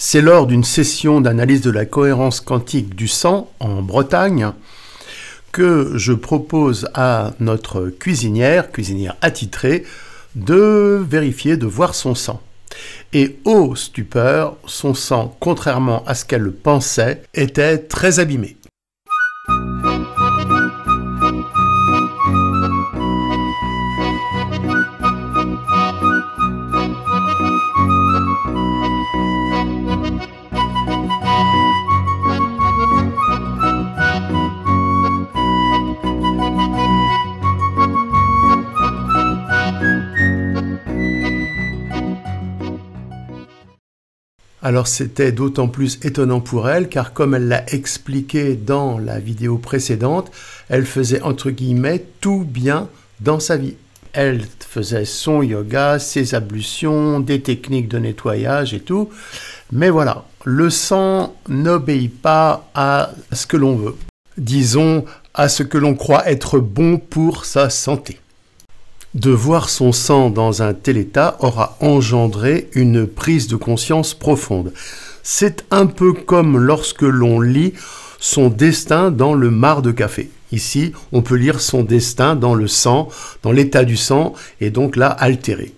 C'est lors d'une session d'analyse de la cohérence quantique du sang en Bretagne que je propose à notre cuisinière attitrée, de vérifier, de voir son sang. Et ô stupeur, son sang, contrairement à ce qu'elle pensait, était très abîmé. Alors c'était d'autant plus étonnant pour elle, car comme elle l'a expliqué dans la vidéo précédente, elle faisait entre guillemets tout bien dans sa vie. Elle faisait son yoga, ses ablutions, des techniques de nettoyage et tout. Mais voilà, le sang n'obéit pas à ce que l'on veut. Disons, à ce que l'on croit être bon pour sa santé. De voir son sang dans un tel état aura engendré une prise de conscience profonde. C'est un peu comme lorsque l'on lit son destin dans le marc de café. Ici, on peut lire son destin dans le sang, dans l'état du sang, et donc là, altéré.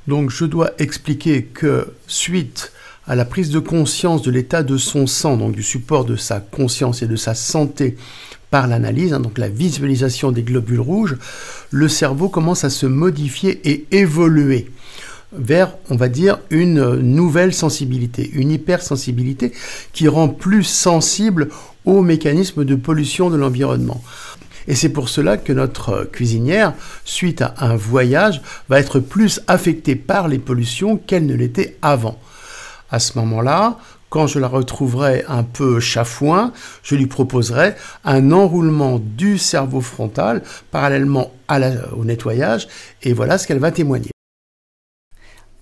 Donc je dois expliquer que suite à la prise de conscience de l'état de son sang, donc du support de sa conscience et de sa santé, par l'analyse, donc la visualisation des globules rouges, le cerveau commence à se modifier et évoluer vers, on va dire, une nouvelle sensibilité, une hypersensibilité qui rend plus sensible aux mécanismes de pollution de l'environnement. Et c'est pour cela que notre cuisinière, suite à un voyage, va être plus affectée par les pollutions qu'elle ne l'était avant. À ce moment-là, quand je la retrouverai un peu chafouin, je lui proposerai un enroulement du cerveau frontal parallèlement au nettoyage, et voilà ce qu'elle va témoigner.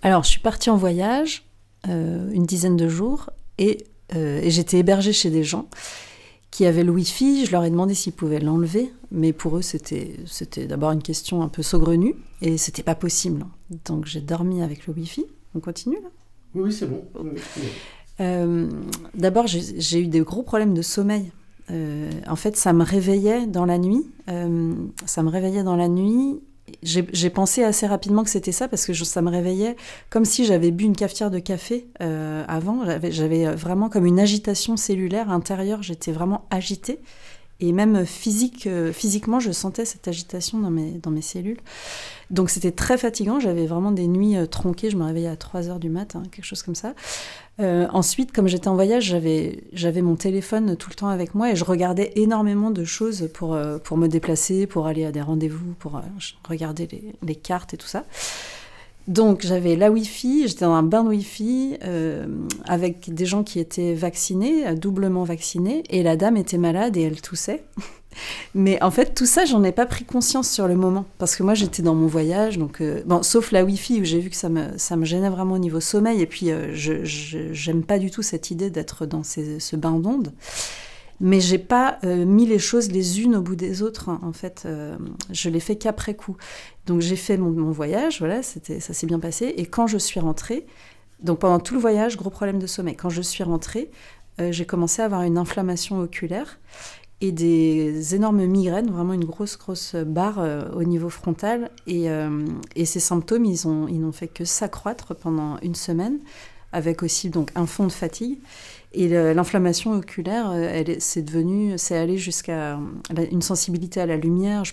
Alors, je suis partie en voyage, une dizaine de jours, et j'étais hébergée chez des gens qui avaient le Wi-Fi. Je leur ai demandé s'ils pouvaient l'enlever, mais pour eux, c'était d'abord une question un peu saugrenue, et c'était pas possible. Donc, j'ai dormi avec le Wi-Fi. On continue, là ? Oui, c'est bon. Oui. D'abord, j'ai eu des gros problèmes de sommeil. En fait, ça me réveillait dans la nuit. J'ai pensé assez rapidement que c'était ça, parce que ça me réveillait comme si j'avais bu une cafetière de café avant. J'avais vraiment comme une agitation cellulaire intérieure. J'étais vraiment agitée. Et même physiquement, je sentais cette agitation dans mes cellules. Donc c'était très fatigant, j'avais vraiment des nuits tronquées, je me réveillais à 3h du matin, quelque chose comme ça. Ensuite, comme j'étais en voyage, j'avais mon téléphone tout le temps avec moi et je regardais énormément de choses pour me déplacer, pour aller à des rendez-vous, pour regarder les cartes et tout ça. Donc j'avais la Wi-Fi, j'étais dans un bain de Wi-Fi avec des gens qui étaient vaccinés, doublement vaccinés, et la dame était malade et elle toussait. Mais en fait, tout ça, j'en ai pas pris conscience sur le moment, parce que moi, j'étais dans mon voyage, donc sauf la Wi-Fi où j'ai vu que ça me gênait vraiment au niveau sommeil, et puis j'aime pas du tout cette idée d'être dans ce bain d'ondes. Mais j'ai pas mis les choses les unes au bout des autres, hein. En fait, je l'ai fait qu'après coup. Donc j'ai fait mon voyage, voilà, ça s'est bien passé. Et quand je suis rentrée, donc pendant tout le voyage, gros problème de sommeil. Quand je suis rentrée, j'ai commencé à avoir une inflammation oculaire et des énormes migraines, vraiment une grosse barre au niveau frontal. Et ces symptômes, ils n'ont fait que s'accroître pendant une semaine, avec aussi donc un fond de fatigue. Et l'inflammation oculaire, c'est allé jusqu'à une sensibilité à la lumière.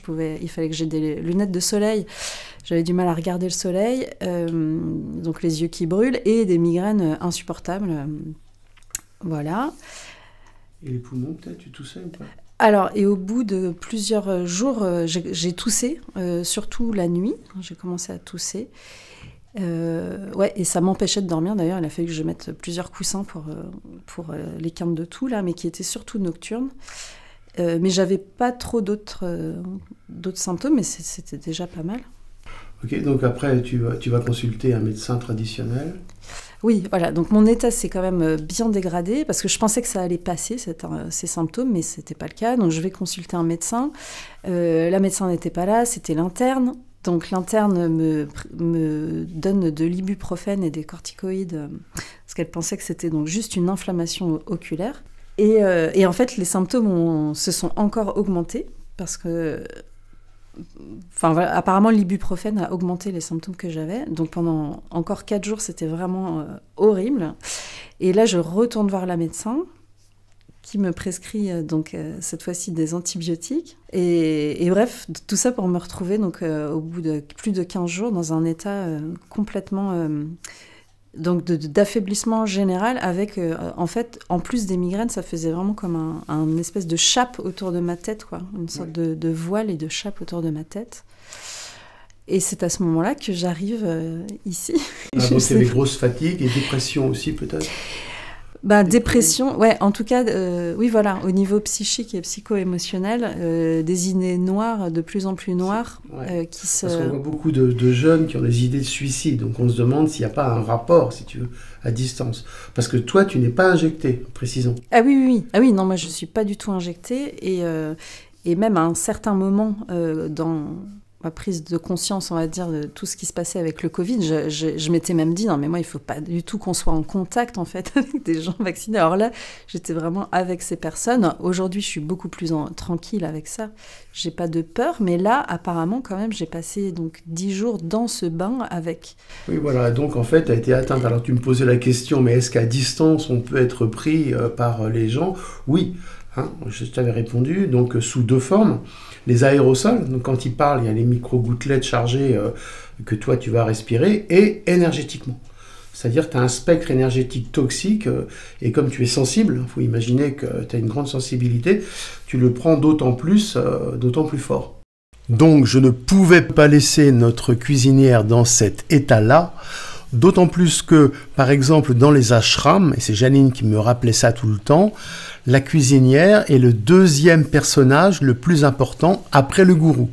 Il fallait que j'ai des lunettes de soleil. J'avais du mal à regarder le soleil, donc les yeux qui brûlent, et des migraines insupportables. Voilà. Et les poumons, peut-être, tu toussais ou pas ? Alors, et au bout de plusieurs jours, j'ai toussé, surtout la nuit. J'ai commencé à tousser. Ouais, et ça m'empêchait de dormir. D'ailleurs, il a fallu que je mette plusieurs coussins pour les quintes de toux, là, mais qui étaient surtout nocturnes. Mais j'avais pas trop d'autres symptômes, mais c'était déjà pas mal. Ok, donc après, tu vas consulter un médecin traditionnel. Oui, voilà. Donc mon état s'est quand même bien dégradé parce que je pensais que ça allait passer, ces symptômes, mais c'était pas le cas. Donc je vais consulter un médecin. La médecin n'était pas là, c'était l'interne. Donc l'interne me donne de l'ibuprofène et des corticoïdes parce qu'elle pensait que c'était donc juste une inflammation oculaire. Et en fait, les symptômes se sont encore augmentés parce que, enfin, voilà, apparemment, l'ibuprofène a augmenté les symptômes que j'avais. Donc pendant encore 4 jours, c'était vraiment horrible. Et là, je retourne voir la médecin qui me prescrit donc cette fois-ci des antibiotiques. Et bref, tout ça pour me retrouver donc au bout de plus de 15 jours dans un état complètement donc d'affaiblissement général avec en fait en plus des migraines, ça faisait vraiment comme un espèce de chape autour de ma tête, quoi, une sorte de voile et de chape autour de ma tête. Et c'est à ce moment-là que j'arrive ici. Ah, donc il y avait grosse fatigue et dépression aussi peut-être. Bah, dépression, ouais, en tout cas, oui, voilà, au niveau psychique et psycho-émotionnel, des idées noires, de plus en plus noires, ouais. qui se... Parce qu'on voit beaucoup de jeunes qui ont des idées de suicide, donc on se demande s'il n'y a pas un rapport, si tu veux, à distance. Parce que toi, tu n'es pas injecté, précisons. Ah oui, oui, oui. Ah oui, non, moi, je ne suis pas du tout injectée, et même à un certain moment dans ma prise de conscience, on va dire, de tout ce qui se passait avec le Covid, je m'étais même dit, non mais moi il faut pas du tout qu'on soit en contact en fait avec des gens vaccinés. Alors là, j'étais vraiment avec ces personnes. Aujourd'hui, je suis beaucoup plus tranquille avec ça. J'ai pas de peur, mais là, apparemment, quand même, j'ai passé donc 10 jours dans ce bain avec... Oui, voilà, donc en fait, tu as été atteinte. Alors tu me posais la question, mais est-ce qu'à distance, on peut être pris par les gens? Oui, hein, je t'avais répondu, donc sous 2 formes. Les aérosols, donc quand ils parlent, il y a les micro-gouttelettes chargées que toi tu vas respirer, et énergétiquement. C'est-à-dire que tu as un spectre énergétique toxique, et comme tu es sensible, il faut imaginer que tu as une grande sensibilité, tu le prends d'autant plus fort. Donc je ne pouvais pas laisser notre cuisinière dans cet état-là, d'autant plus que, par exemple, dans les ashrams, et c'est Janine qui me rappelait ça tout le temps, la cuisinière est le 2e personnage le plus important après le gourou.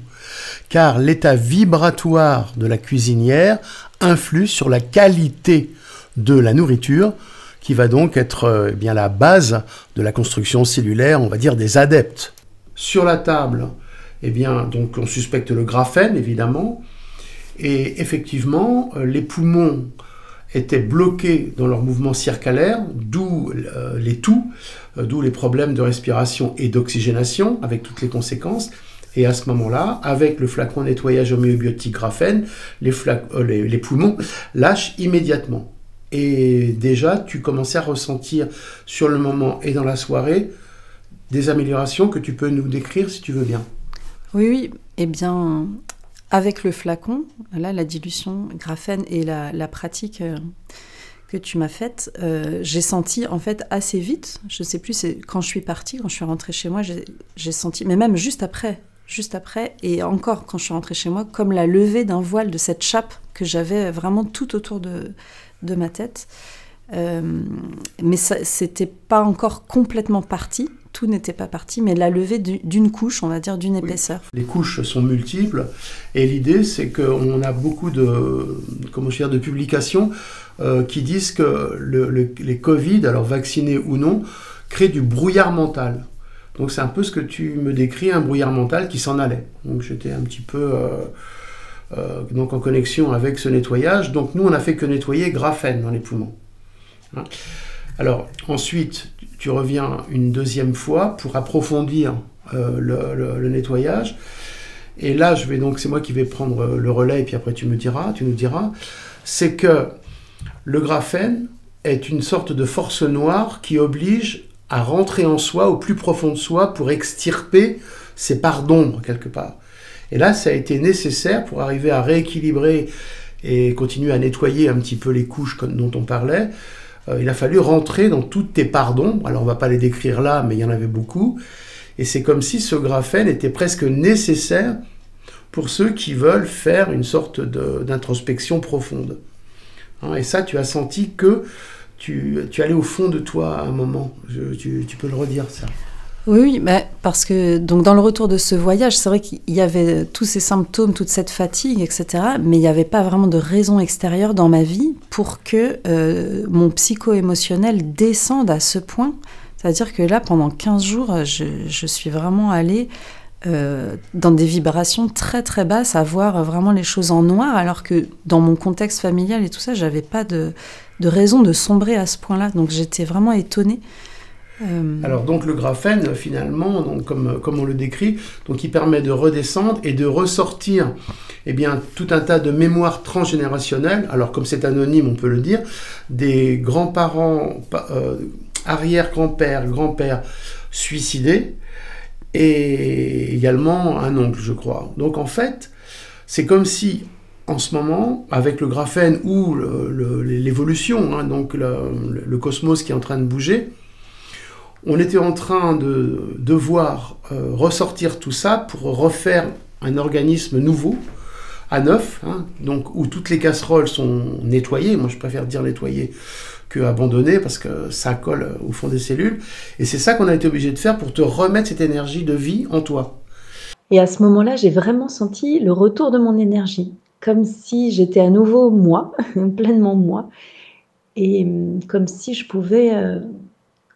Car l'état vibratoire de la cuisinière influe sur la qualité de la nourriture, qui va donc être bien la base de la construction cellulaire, on va dire, des adeptes. Sur la table, eh bien, donc on suspecte le graphène, évidemment, et effectivement, les poumons étaient bloqués dans leur mouvement circulaire, d'où les toux, d'où les problèmes de respiration et d'oxygénation, avec toutes les conséquences. Et à ce moment-là, avec le flacon nettoyage homéobiotique graphène, les poumons lâchent immédiatement. Et déjà, tu commençais à ressentir sur le moment et dans la soirée des améliorations que tu peux nous décrire si tu veux bien. Oui, oui. Eh bien, avec le flacon, là, la dilution graphène et la pratique que tu m'as faite, j'ai senti en fait assez vite, je ne sais plus, c'est quand je suis partie, quand je suis rentrée chez moi, j'ai senti, mais même juste après, et encore quand je suis rentrée chez moi, comme la levée d'un voile de cette chape que j'avais vraiment tout autour de ma tête. Mais c'était pas encore complètement parti, tout n'était pas parti, mais la levée d'une couche, on va dire, d'une épaisseur. Oui, les couches sont multiples, et l'idée c'est qu'on a beaucoup de publications qui disent que les Covid, alors vaccinés ou non, créent du brouillard mental. Donc c'est un peu ce que tu me décris, un brouillard mental qui s'en allait. Donc j'étais un petit peu donc en connexion avec ce nettoyage. Donc nous on n'a fait que nettoyer graphène dans les poumons. Hein. Alors ensuite tu reviens une 2e fois pour approfondir le nettoyage. Et là c'est moi qui vais prendre le relais et puis après tu nous diras, c'est que le graphène est une sorte de force noire qui oblige à rentrer en soi, au plus profond de soi, pour extirper ces parts d'ombre quelque part. Et là, ça a été nécessaire pour arriver à rééquilibrer et continuer à nettoyer un petit peu les couches dont on parlait. Il a fallu rentrer dans toutes tes parts d'ombre. Alors, on ne va pas les décrire là, mais il y en avait beaucoup. Et c'est comme si ce graphène était presque nécessaire pour ceux qui veulent faire une sorte d'introspection profonde. Et ça, tu as senti que tu allais au fond de toi à un moment. Tu peux le redire, ça. Oui, mais parce que donc dans le retour de ce voyage, c'est vrai qu'il y avait tous ces symptômes, toute cette fatigue, etc. Mais il n'y avait pas vraiment de raison extérieure dans ma vie pour que mon psycho-émotionnel descende à ce point. C'est-à-dire que là, pendant 15 jours, je suis vraiment allée dans des vibrations très très basses, à voir vraiment les choses en noir, alors que dans mon contexte familial et tout ça, j'avais pas de raison de sombrer à ce point-là. Donc j'étais vraiment étonnée. Alors donc le graphène, finalement, donc, comme on le décrit, donc il permet de redescendre et de ressortir tout un tas de mémoires transgénérationnelles. Alors comme c'est anonyme, on peut le dire, des grands-parents, arrière-grands-pères, grands-pères suicidés, et également un oncle, je crois. Donc en fait, c'est comme si, en ce moment, avec le graphène ou l'évolution, donc le cosmos qui est en train de bouger, on était en train de devoir ressortir tout ça pour refaire un organisme nouveau, à neuf, donc où toutes les casseroles sont nettoyées. Moi, je préfère dire nettoyées que abandonnées, parce que ça colle au fond des cellules. Et c'est ça qu'on a été obligé de faire pour te remettre cette énergie de vie en toi. Et à ce moment-là, j'ai vraiment senti le retour de mon énergie, comme si j'étais à nouveau moi, pleinement moi, et comme si je pouvais,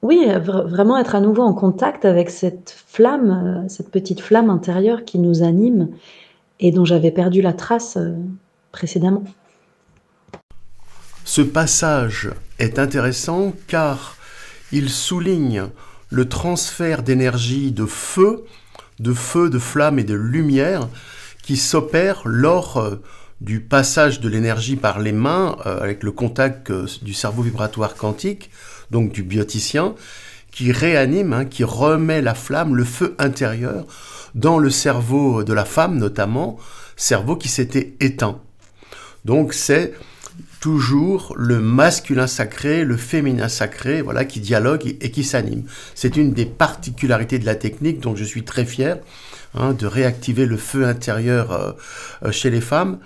vraiment être à nouveau en contact avec cette flamme, cette petite flamme intérieure qui nous anime et dont j'avais perdu la trace précédemment. Ce passage est intéressant car il souligne le transfert d'énergie de feu, de flamme et de lumière qui s'opère lors du passage de l'énergie par les mains avec le contact du cerveau vibratoire quantique, donc du bioticien, qui réanime, qui remet la flamme, le feu intérieur dans le cerveau de la femme notamment, cerveau qui s'était éteint. Donc c'est toujours le masculin sacré, le féminin sacré, voilà, qui dialogue et qui s'anime. C'est une des particularités de la technique, dont je suis très fier, de réactiver le feu intérieur chez les femmes.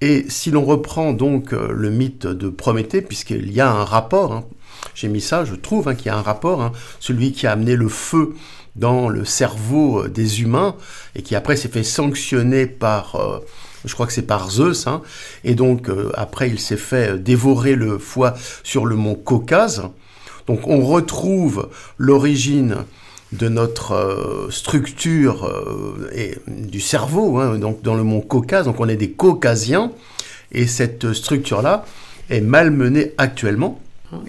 Et si l'on reprend donc le mythe de Prométhée, puisqu'il y a un rapport, j'ai mis ça, je trouve qu'il y a un rapport, celui qui a amené le feu dans le cerveau des humains et qui après s'est fait sanctionner par, je crois que c'est par Zeus, et donc après il s'est fait dévorer le foie sur le mont Caucase. Donc on retrouve l'origine de notre structure et du cerveau, donc dans le mont Caucase, donc on est des Caucasiens, et cette structure-là est malmenée actuellement.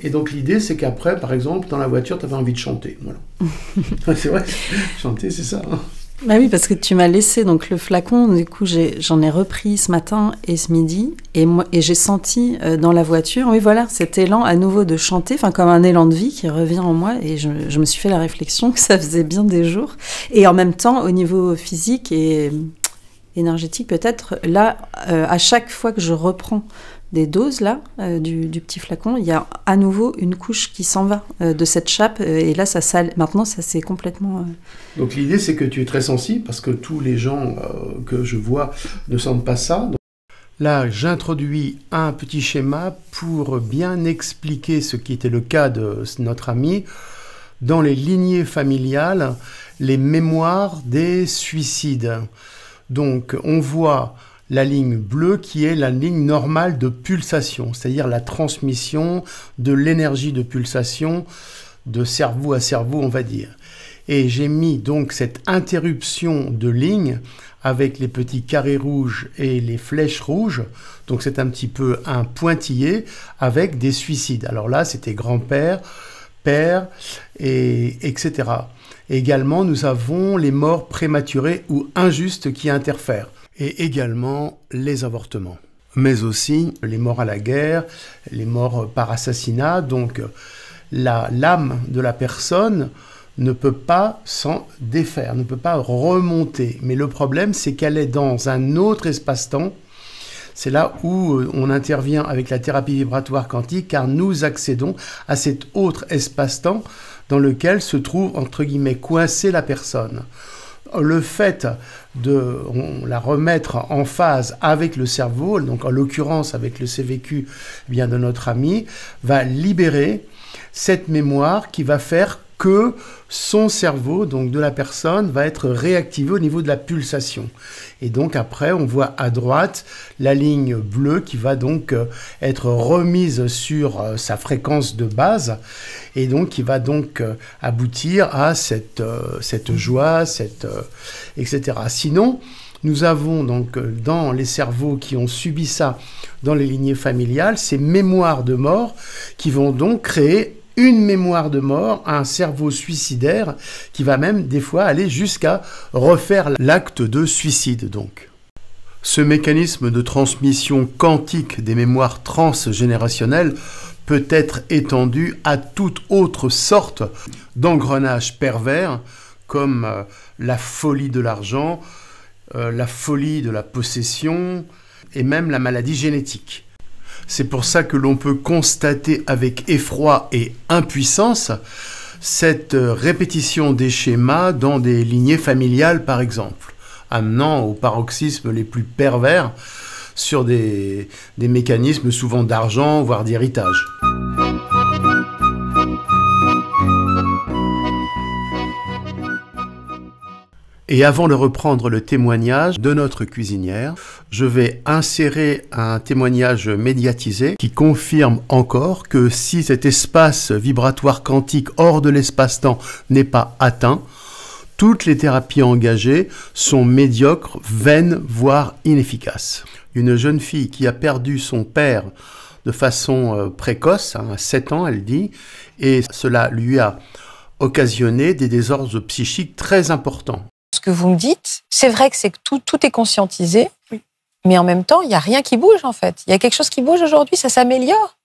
Et donc l'idée, c'est qu'après, par exemple, dans la voiture, tu avais envie de chanter. Voilà. C'est vrai, chanter, c'est ça. Bah oui, parce que tu m'as laissé donc le flacon, du coup j'en ai repris ce matin et ce midi, et j'ai senti dans la voiture, oui voilà, cet élan à nouveau de chanter, enfin comme un élan de vie qui revient en moi, et je me suis fait la réflexion que ça faisait bien des jours, et en même temps au niveau physique et énergétique peut-être, là à chaque fois que je reprends des doses là du petit flacon, il y a à nouveau une couche qui s'en va de cette chape, et là maintenant ça c'est complètement Donc l'idée c'est que tu es très sensible, parce que tous les gens que je vois ne sentent pas ça. Donc, là j'introduis un petit schéma pour bien expliquer ce qui était le cas de notre ami dans les lignées familiales, les mémoires des suicides. Donc on voit la ligne bleue qui est la ligne normale de pulsation, c'est-à-dire la transmission de l'énergie de pulsation de cerveau à cerveau, on va dire. Et j'ai mis donc cette interruption de ligne avec les petits carrés rouges et les flèches rouges, donc c'est un petit peu un pointillé avec des suicides. Alors là, c'était grand-père, père, etc. Et également, nous avons les morts prématurées ou injustes qui interfèrent. Et également les avortements, mais aussi les morts à la guerre, les morts par assassinat. Donc l'âme de la personne ne peut pas s'en défaire, ne peut pas remonter. Mais le problème, c'est qu'elle est dans un autre espace-temps. C'est là où on intervient avec la thérapie vibratoire quantique, car nous accédons à cet autre espace-temps dans lequel se trouve, entre guillemets, coincée la personne. Le fait de la remettre en phase avec le cerveau, donc en l'occurrence avec le CVQ de notre ami, va libérer cette mémoire qui va faire que son cerveau, donc de la personne, va être réactivé au niveau de la pulsation. Et donc après, on voit à droite la ligne bleue qui va donc être remise sur sa fréquence de base et donc qui va donc aboutir à cette joie, etc. Sinon, nous avons donc dans les cerveaux qui ont subi ça dans les lignées familiales, ces mémoires de mort qui vont donc créer une mémoire de mort, un cerveau suicidaire qui va même des fois aller jusqu'à refaire l'acte de suicide donc. Ce mécanisme de transmission quantique des mémoires transgénérationnelles peut être étendu à toute autre sorte d'engrenage pervers comme la folie de l'argent, la folie de la possession et même la maladie génétique. C'est pour ça que l'on peut constater avec effroi et impuissance cette répétition des schémas dans des lignées familiales par exemple, amenant au paroxysme les plus pervers sur des mécanismes souvent d'argent, voire d'héritage. Et avant de reprendre le témoignage de notre cuisinière, je vais insérer un témoignage médiatisé qui confirme encore que si cet espace vibratoire quantique hors de l'espace-temps n'est pas atteint, toutes les thérapies engagées sont médiocres, vaines, voire inefficaces. Une jeune fille qui a perdu son père de façon précoce, à 7 ans elle dit, et cela lui a occasionné des désordres psychiques très importants. Ce que vous me dites, c'est vrai que tout est conscientisé, oui. Mais en même temps, il n'y a rien qui bouge en fait. Il y a quelque chose qui bouge aujourd'hui, ça s'améliore.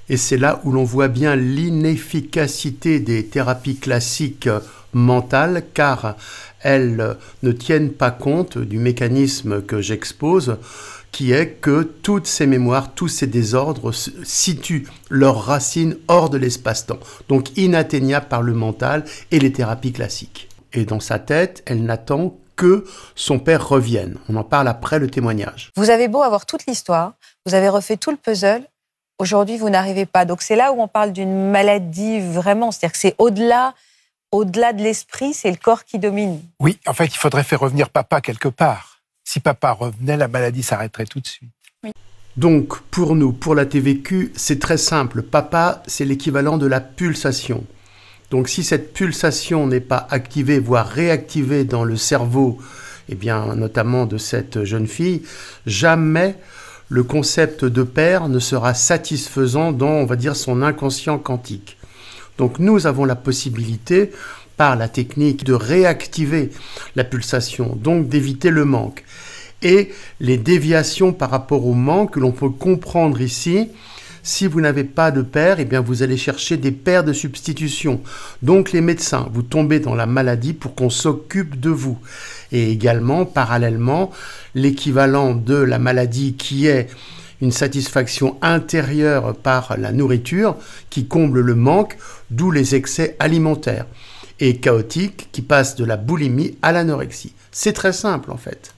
Et c'est là où l'on voit bien l'inefficacité des thérapies classiques mentales, car elles ne tiennent pas compte du mécanisme que j'expose, qui est que toutes ces mémoires, tous ces désordres situent leurs racines hors de l'espace-temps, donc inatteignables par le mental et les thérapies classiques. Et dans sa tête, elle n'attend que son père revienne. On en parle après le témoignage. Vous avez beau avoir toute l'histoire, vous avez refait tout le puzzle, aujourd'hui vous n'arrivez pas. Donc c'est là où on parle d'une maladie vraiment, c'est-à-dire que c'est au-delà de l'esprit, c'est le corps qui domine. Oui, en fait, il faudrait faire revenir papa quelque part. Si papa revenait, la maladie s'arrêterait tout de suite. Oui. Donc pour nous, pour la TVQ, c'est très simple. Papa, c'est l'équivalent de la pulsation. Donc si cette pulsation n'est pas activée, voire réactivée dans le cerveau, eh bien, notamment de cette jeune fille, jamais le concept de père ne sera satisfaisant dans, on va dire, son inconscient quantique. Donc nous avons la possibilité, par la technique, de réactiver la pulsation, donc d'éviter le manque. Et les déviations par rapport au manque que l'on peut comprendre ici, si vous n'avez pas de père, eh bien vous allez chercher des pères de substitution. Donc les médecins, vous tombez dans la maladie pour qu'on s'occupe de vous. Et également, parallèlement, l'équivalent de la maladie qui est une satisfaction intérieure par la nourriture qui comble le manque, d'où les excès alimentaires. Et chaotique qui passe de la boulimie à l'anorexie. C'est très simple en fait.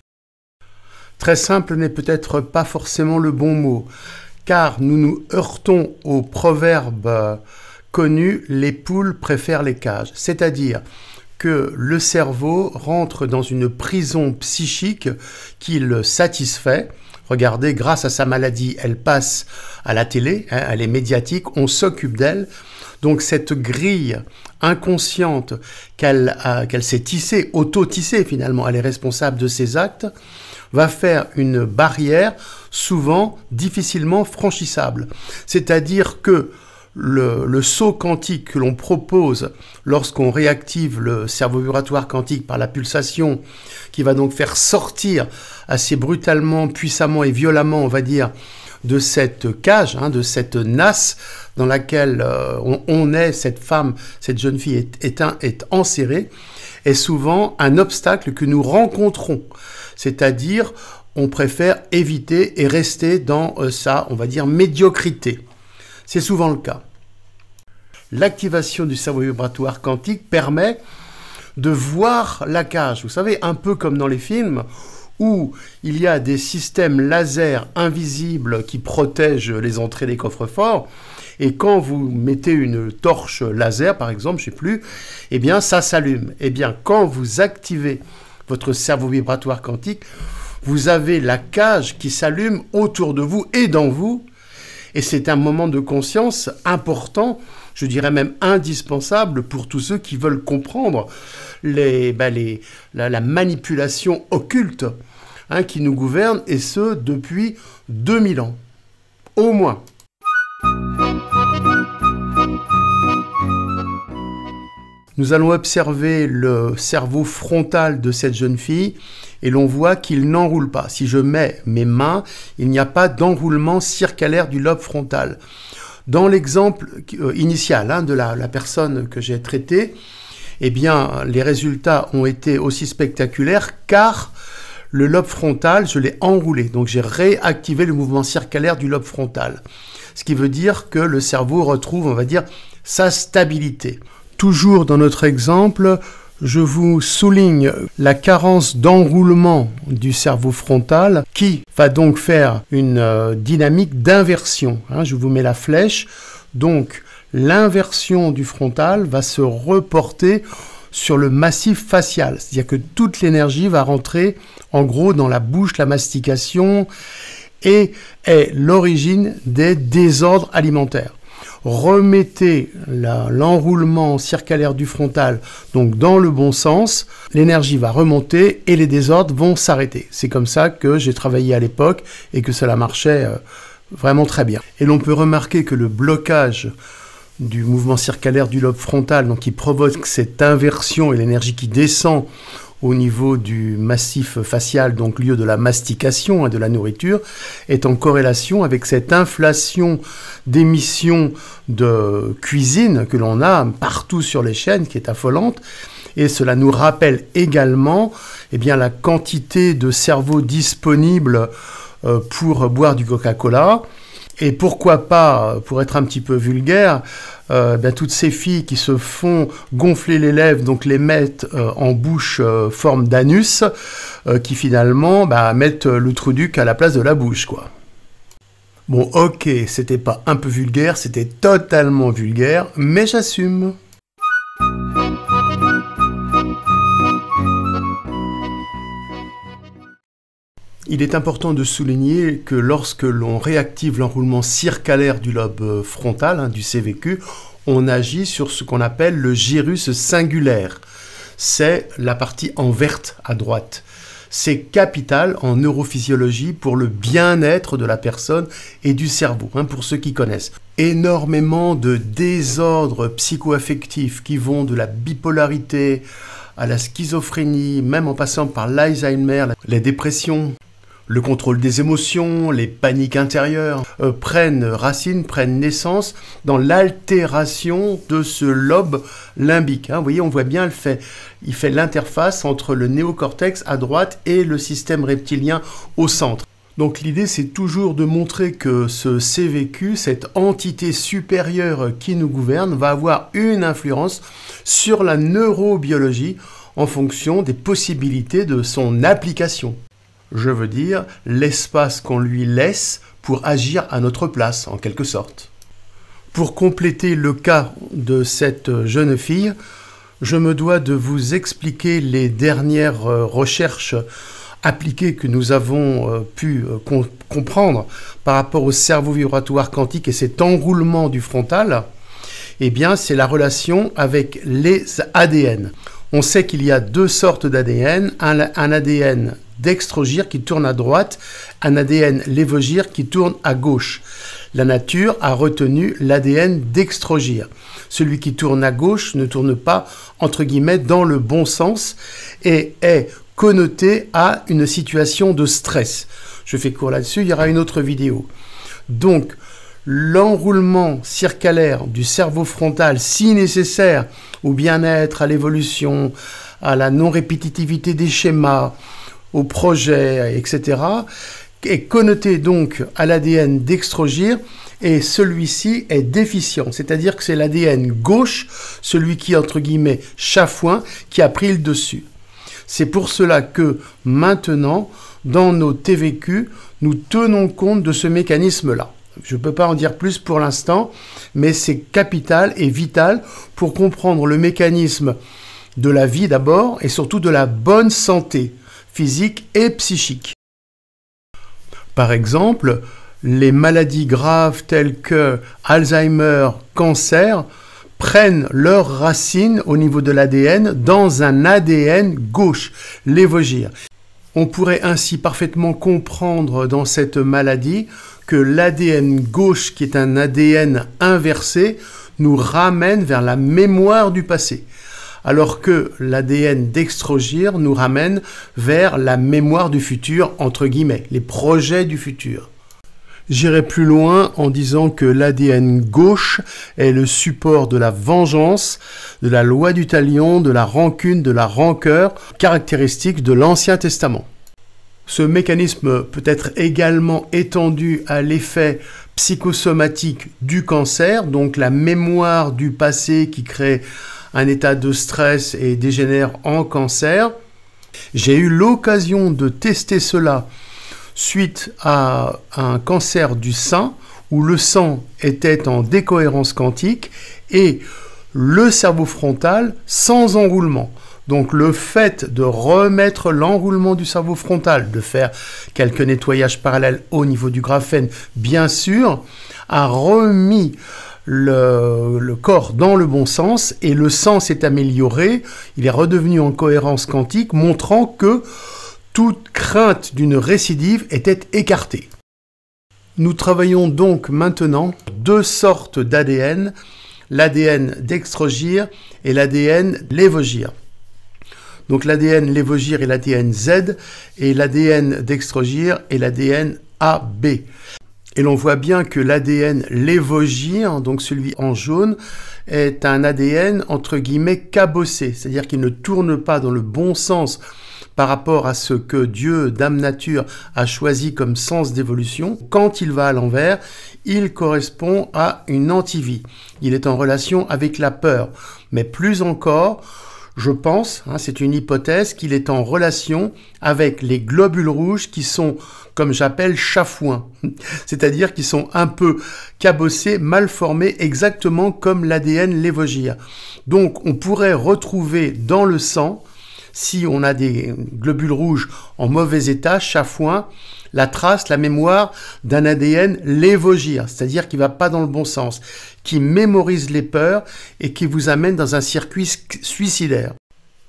Très simple n'est peut-être pas forcément le bon mot. Car nous nous heurtons au proverbe connu « les poules préfèrent les cages », c'est-à-dire que le cerveau rentre dans une prison psychique qui le satisfait. Regardez, grâce à sa maladie, elle passe à la télé, elle est médiatique, on s'occupe d'elle. Donc cette grille inconsciente qu'elle s'est tissée, auto-tissée finalement, elle est responsable de ses actes, va faire une barrière souvent difficilement franchissable. C'est-à-dire que le saut quantique que l'on propose lorsqu'on réactive le cerveau vibratoire quantique par la pulsation, qui va donc faire sortir assez brutalement, puissamment et violemment, on va dire, de cette cage, de cette nasse dans laquelle on est, cette femme, cette jeune fille est enserrée, est souvent un obstacle que nous rencontrons. C'est-à-dire, on préfère éviter et rester dans sa, on va dire, médiocrité. C'est souvent le cas. L'activation du cerveau vibratoire quantique permet de voir la cage. Vous savez, un peu comme dans les films, où il y a des systèmes laser invisibles qui protègent les entrées des coffres-forts, Et quand vous mettez une torche laser, par exemple, je sais plus, eh bien, ça s'allume. Eh bien, quand vous activez votre cerveau vibratoire quantique, vous avez la cage qui s'allume autour de vous et dans vous. Et c'est un moment de conscience important, je dirais même indispensable pour tous ceux qui veulent comprendre la manipulation occulte qui nous gouverne, et ce, depuis 2000 ans, au moins. Nous allons observer le cerveau frontal de cette jeune fille et l'on voit qu'il n'enroule pas. Si je mets mes mains, il n'y a pas d'enroulement circulaire du lobe frontal. Dans l'exemple initial de la personne que j'ai traitée, eh bien, les résultats ont été aussi spectaculaires car le lobe frontal, je l'ai enroulé. Donc, j'ai réactivé le mouvement circulaire du lobe frontal. Ce qui veut dire que le cerveau retrouve, on va dire, sa stabilité. Toujours dans notre exemple, je vous souligne la carence d'enroulement du cerveau frontal qui va donc faire une dynamique d'inversion. Je vous mets la flèche. Donc, l'inversion du frontal va se reporter sur le massif facial. C'est-à-dire que toute l'énergie va rentrer en gros dans la bouche, la mastication, et est l'origine des désordres alimentaires. Remettez l'enroulement circulaire du frontal donc dans le bon sens, l'énergie va remonter et les désordres vont s'arrêter. C'est comme ça que j'ai travaillé à l'époque et que cela marchait vraiment très bien. Et l'on peut remarquer que le blocage du mouvement circulaire du lobe frontal, donc qui provoque cette inversion et l'énergie qui descend au niveau du massif facial, donc lieu de la mastication et de la nourriture, est en corrélation avec cette inflation d'émissions de cuisine que l'on a partout sur les chaînes, qui est affolante. Et cela nous rappelle également la quantité de cerveau disponible pour boire du Coca-Cola. Et pourquoi pas, pour être un petit peu vulgaire, toutes ces filles qui se font gonfler les lèvres, donc les mettent en bouche forme d'anus, qui finalement mettent le trou-duc à la place de la bouche, quoi. Bon, ok, c'était pas un peu vulgaire, c'était totalement vulgaire, mais j'assume. Il est important de souligner que lorsque l'on réactive l'enroulement circulaire du lobe frontal, du CVQ, on agit sur ce qu'on appelle le gyrus singulaire. C'est la partie en verte à droite. C'est capital en neurophysiologie pour le bien-être de la personne et du cerveau, pour ceux qui connaissent. Énormément de désordres psycho-affectifs qui vont de la bipolarité à la schizophrénie, même en passant par l'Alzheimer, les dépressions, le contrôle des émotions, les paniques intérieures, prennent racine, prennent naissance dans l'altération de ce lobe limbique. Vous voyez, on voit bien, il fait l'interface entre le néocortex à droite et le système reptilien au centre. Donc l'idée, c'est toujours de montrer que ce CVQ, cette entité supérieure qui nous gouverne, va avoir une influence sur la neurobiologie en fonction des possibilités de son application. Je veux dire, l'espace qu'on lui laisse pour agir à notre place, en quelque sorte. Pour compléter le cas de cette jeune fille, je me dois de vous expliquer les dernières recherches appliquées que nous avons pu comprendre par rapport au cerveau vibratoire quantique et cet enroulement du frontal. Eh bien, c'est la relation avec les ADN. On sait qu'il y a deux sortes d'ADN, un ADN dextrogire qui tourne à droite, un ADN lévogire qui tourne à gauche. La nature a retenu l'ADN dextrogire. Celui qui tourne à gauche ne tourne pas, entre guillemets, dans le bon sens et est connoté à une situation de stress. Je fais court là-dessus, il y aura une autre vidéo. Donc, l'enroulement circulaire du cerveau frontal, si nécessaire au bien-être, à l'évolution, à la non-répétitivité des schémas, au projet, etc., est connoté donc à l'ADN dextrogire et celui-ci est déficient. C'est-à-dire que c'est l'ADN gauche, celui qui, entre guillemets, chafouin, qui a pris le dessus. C'est pour cela que maintenant, dans nos TVQ, nous tenons compte de ce mécanisme-là. Je ne peux pas en dire plus pour l'instant, mais c'est capital et vital pour comprendre le mécanisme de la vie d'abord et surtout de la bonne santé physique et psychique. Par exemple, les maladies graves telles que Alzheimer, cancer, prennent leurs racines au niveau de l'ADN dans un ADN gauche, l'évogir. On pourrait ainsi parfaitement comprendre dans cette maladie que l'ADN gauche, qui est un ADN inversé, nous ramène vers la mémoire du passé, alors que l'ADN dextrogir nous ramène vers la mémoire du futur, entre guillemets, les projets du futur. J'irai plus loin en disant que l'ADN gauche est le support de la vengeance, de la loi du talion, de la rancune, de la rancœur, caractéristique de l'Ancien Testament. Ce mécanisme peut être également étendu à l'effet psychosomatique du cancer, donc la mémoire du passé qui crée un état de stress et dégénère en cancer. J'ai eu l'occasion de tester cela suite à un cancer du sein où le sang était en décohérence quantique et le cerveau frontal sans enroulement. Donc le fait de remettre l'enroulement du cerveau frontal, de faire quelques nettoyages parallèles au niveau du graphène, bien sûr, a remis le corps dans le bon sens et le sang s'est amélioré, il est redevenu en cohérence quantique, montrant que toute crainte d'une récidive était écartée. Nous travaillons donc maintenant deux sortes d'ADN, l'ADN dextrogir et l'ADN lévogir. Donc l'ADN lévogir est l'ADN Z et l'ADN dextrogir est l'ADN AB. Et l'on voit bien que l'ADN lévogir, donc celui en jaune, est un ADN entre guillemets cabossé, c'est-à-dire qu'il ne tourne pas dans le bon sens par rapport à ce que Dieu, Dame Nature, a choisi comme sens d'évolution. Quand il va à l'envers, il correspond à une antivie. Il est en relation avec la peur. Mais plus encore, je pense, c'est une hypothèse, qu'il est en relation avec les globules rouges qui sont, comme j'appelle, chafouins. C'est-à-dire qui sont un peu cabossés, mal formés, exactement comme l'ADN lévogir. Donc on pourrait retrouver dans le sang, si on a des globules rouges en mauvais état, chafouin, la trace, la mémoire d'un ADN lévogir, c'est-à-dire qui ne va pas dans le bon sens, qui mémorise les peurs et qui vous amène dans un circuit suicidaire.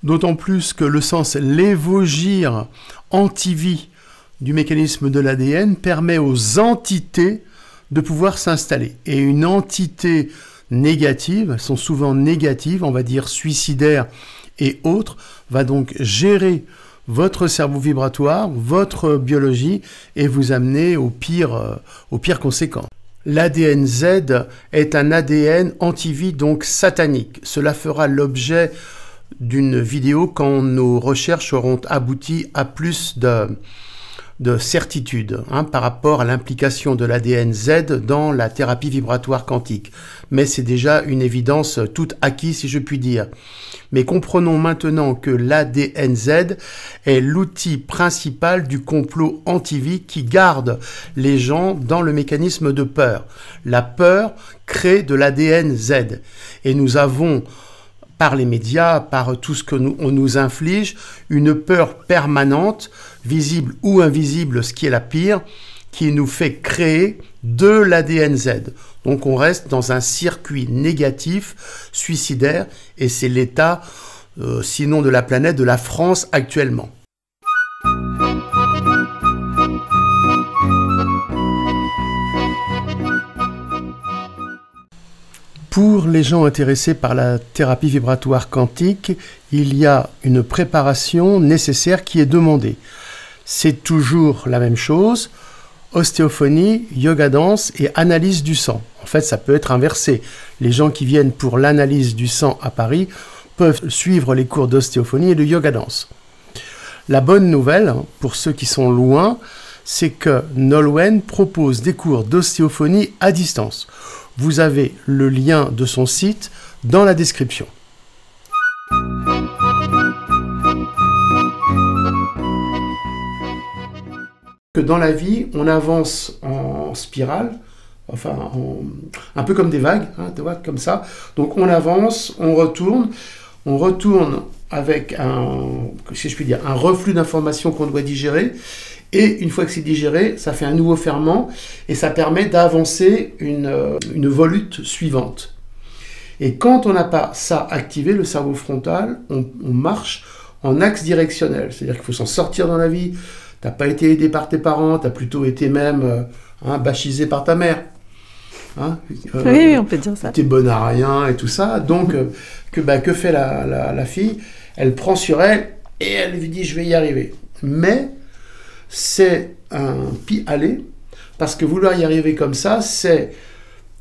D'autant plus que le sens lévogir antivie du mécanisme de l'ADN permet aux entités de pouvoir s'installer. Et une entité négative, elles sont souvent négatives, on va dire suicidaires et autres, va donc gérer votre cerveau vibratoire, votre biologie et vous amener aux pires conséquences. L'ADN Z est un ADN antivie, donc satanique. Cela fera l'objet d'une vidéo quand nos recherches auront abouti à plus de certitude par rapport à l'implication de l'ADN Z dans la thérapie vibratoire quantique. Mais c'est déjà une évidence toute acquise, si je puis dire. Mais comprenons maintenant que l'ADN Z est l'outil principal du complot antivie qui garde les gens dans le mécanisme de peur. La peur crée de l'ADN Z. Et nous avons, par les médias, par tout ce on nous inflige, une peur permanente, visible ou invisible, ce qui est la pire, qui nous fait créer de l'ADN Z. Donc on reste dans un circuit négatif, suicidaire, et c'est l'état, sinon de la planète, de la France actuellement. Pour les gens intéressés par la thérapie vibratoire quantique, il y a une préparation nécessaire qui est demandée. C'est toujours la même chose, ostéophonie, yoga danse et analyse du sang. En fait, ça peut être inversé. Les gens qui viennent pour l'analyse du sang à Paris peuvent suivre les cours d'ostéophonie et de yoga danse. La bonne nouvelle, pour ceux qui sont loin, c'est que Nolwenn propose des cours d'ostéophonie à distance. Vous avez le lien de son site dans la description. Que dans la vie, on avance en spirale, enfin, un peu comme des vagues, hein, tu vois, comme ça. Donc on avance, on retourne avec si je puis dire, un reflux d'informations qu'on doit digérer. Et une fois que c'est digéré, ça fait un nouveau ferment et ça permet d'avancer une volute suivante. Et quand on n'a pas ça activé, le cerveau frontal, on marche en axe directionnel. C'est-à-dire qu'il faut s'en sortir dans la vie. Tu n'as pas été aidé par tes parents, tu as plutôt été même bachisé par ta mère. Hein, oui, on peut dire ça. Tu es bonne à rien et tout ça. Donc, que fait la fille? Elle prend sur elle et elle lui dit « je vais y arriver ». Mais c'est un pis-aller, parce que vouloir y arriver comme ça, c'est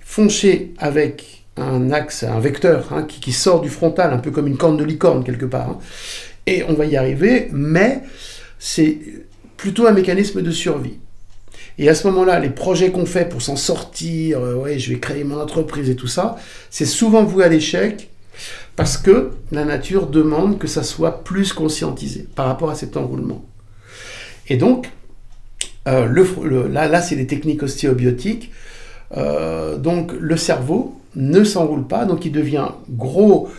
foncer avec un axe, un vecteur hein, qui sort du frontal, un peu comme une corne de licorne quelque part. Hein. Et on va y arriver, mais c'est plutôt un mécanisme de survie. Et à ce moment-là, les projets qu'on fait pour s'en sortir, ouais, je vais créer mon entreprise et tout ça, c'est souvent voué à l'échec, parce que la nature demande que ça soit plus conscientisé par rapport à cet enroulement. Et donc, là c'est les techniques ostéobiotiques. Donc, le cerveau ne s'enroule pas, donc il devient grosse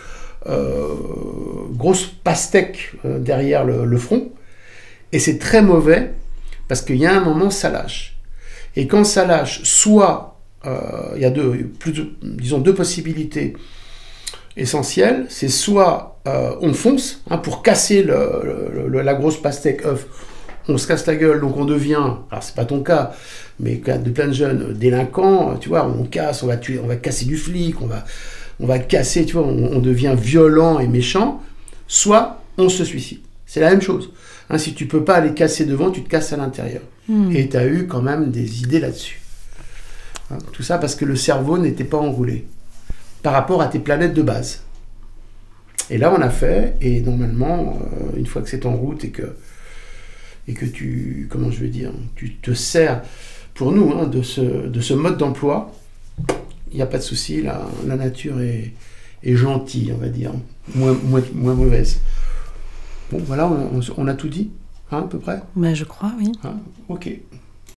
pastèque derrière le front. Et c'est très mauvais, parce qu'il y a un moment, ça lâche. Et quand ça lâche, soit, il y a deux possibilités essentielles. C'est soit on fonce, hein, pour casser la grosse pastèque œuf, on se casse la gueule, donc on devient, alors c'est pas ton cas, mais de plein de jeunes délinquants, tu vois, on casse, on va tuer, on va casser du flic, on va casser, tu vois, on devient violent et méchant, soit on se suicide. C'est la même chose. Hein, si tu peux pas aller casser devant, tu te casses à l'intérieur. Et tu as eu quand même des idées là-dessus. Hein, tout ça parce que le cerveau n'était pas enroulé par rapport à tes planètes de base. Et là, on a fait, et normalement, une fois que c'est en route et que tu, comment je veux dire, tu te sers, pour nous, hein, de ce mode d'emploi, il n'y a pas de souci, la nature est gentille, on va dire, moins mauvaise. Bon, voilà, on a tout dit, hein, à peu près. Ben, je crois, oui. Hein, ok.